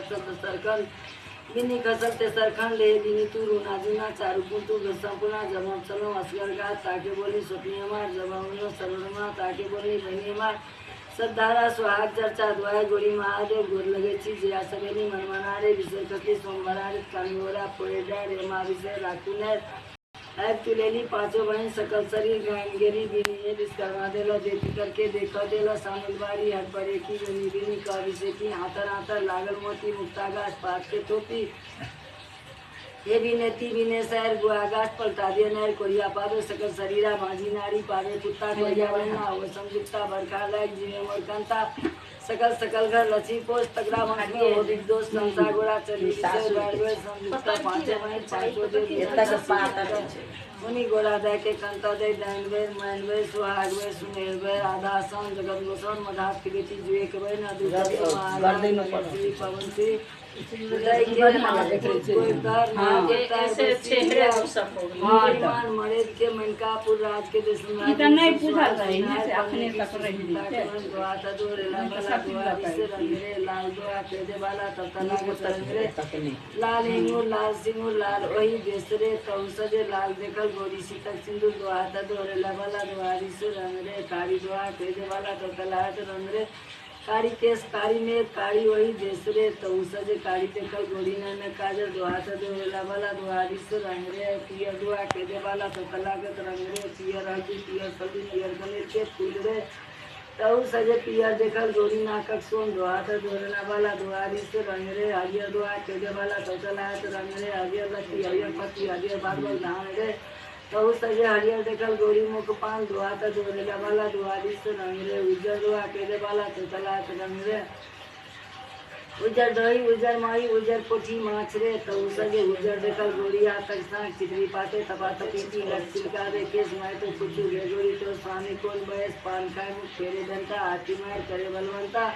शब्द सरखन बिनी खसल ते सरखन ले बिनी तू रूना जुना चारू पुतु संपूर्ण जमाम चलो असगर गा ताके बोली स्वप्निय मार जमाउन सरोरमा ताके बोली बनी मार सद्धारा सुहाग चर्चा द्वाय गोरी महादेव गोर लगे चीज या सगेनी मनमनारे विषय कसली सोमवारे कांगोरा पोएडा रेमा विषय राकुने ऐप तुलेली पांचों बहन सकल शरीर गायन गेरी बिनी ये विस्कर्मा देला देती करके देखा देला सामिलवारी हट परे की बिनी बिनी का विषय की हाथर हाथर लागल मोती मुक्तागाश पात के टोपी ये बिनेती बिने सैर गुआगाश पलटा दिया नैर कोरिया पावे सकल शरीरा माझी नारी पावे कुत्ता कोरिया बनना वो संयुक्ता बरखा लायक जीवे मोर कंता सकल सकल घर लची पोष तगड़ा मांगी हो दोष संसा गोड़ा चली से बैठवे संयुक्ता पांचे में पांचो दे मुनि गोड़ा दे के कंता दे दैनवे मैनवे सुहागवे सुनेलवे आधा सन जगत गोसन मधात की बेटी जुए के बे ना दूसरा गर्दे न पड़ती पवन से उदय के कोई कर ना ऐसे चेहरे सब मान मरे के मनकापुर राज के देश में इतना नहीं पूछा रही है से अपने तक रही है दुआता दूर लाला दुआ से रंगरे लाल दुआ के दे वाला तब तक रंगरे लाल हिंगुर लाल सिंगुर लाल वही देसरे कौसजे लाल देखल गोरी सीतक सिंदूर दुआता दूर लाला दुआरी से रंगरे कारी दुआ के दे वाला तब तक रंगरे कारी केस कारी में कारी वही देसरे तो सजे कारी देखल गोरी न काजल दुआता दुआ वाला दुआरी से रंगरे पियर दुआ के दे वाला तो तलागत रंगरे पियर हल्दी पियर सल्दी पियर गले के फूल रे तो सजे पियर देखल गोरी नाकक सोन दुआता दुआ वाला दुआरी से रंगरे हरियर दुआ के दे वाला तो तलागत रंगरे हरियर लती हरियर पत्ती हरियर बादल धान रे तो सजे हरियर देखल गोरी मुख पान दुआता दुआ वाला दुआरी से रंगरे उज्जर दुआ के दे वाला तो तलागत रंगरे उजर दही उजर माई उजर पोठी माछ रे तो सजे उजर देखल गोरिया तक सांग चितरी पाते तपा तपीती लटका रे केस माय तो कुछ गोरी तो स्वामी कोन बयस पान खाए मुख फेरे बनता हाथी मार करे बलवंता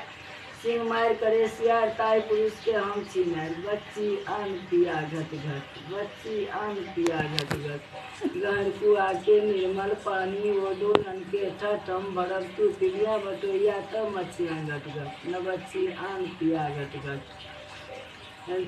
सिंह मार करे सियार ताय पुरुष के हम छी मार बच्ची आन पिया घट घट बच्ची आन पिया घट घट गहर कुआ के निर्मल पानी वो दो नन के ठम भरत तू पिलिया बटोरिया तब मच्छियाँ घट घट न बच्ची आन पिया घट घट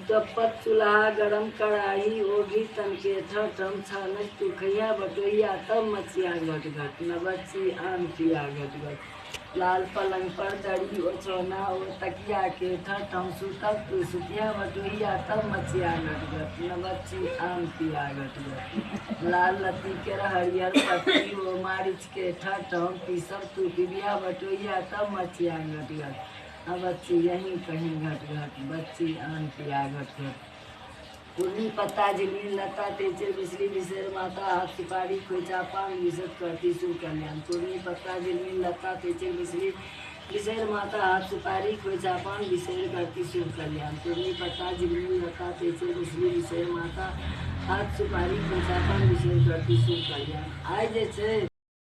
चप्पत चूल्हा गरम कढ़ाई ओढ़ी तन के ठम छानक तू खैया बटोरिया तब मच्छियाँ घट घट न बच्ची आन पिया घट घट लाल पलंग पर दड़ी ओछोना ओ तकिया के ठम सुतक तू सुतिया बटोरिया तब मच्छिया घट घट न बच्ची आम पिया घट घट लाल लती के हरियर पत्ती ओ मारिच के ठम पीसब तू पिबिया बटोरिया तब मच्छिया घट घट अब बच्ची यहीं कहीं घट घट बच्ची आम पिया घट घट पूर्णी पत्ता जमीन लता तेचर बिसरी बिसर माता हाथ सुपारी खोचा पान विसत करती सु कल्याण पूर्णी पत्ता जमीन लता तेचर बिसरी बिसर माता हाथ सुपारी खोचा पान विसर करती सु कल्याण पूर्णी पत्ता जमीन लता तेचर बिसरी बिसर माता हाथ सुपारी खोचा पान विसर करती सु कल्याण आय जे छै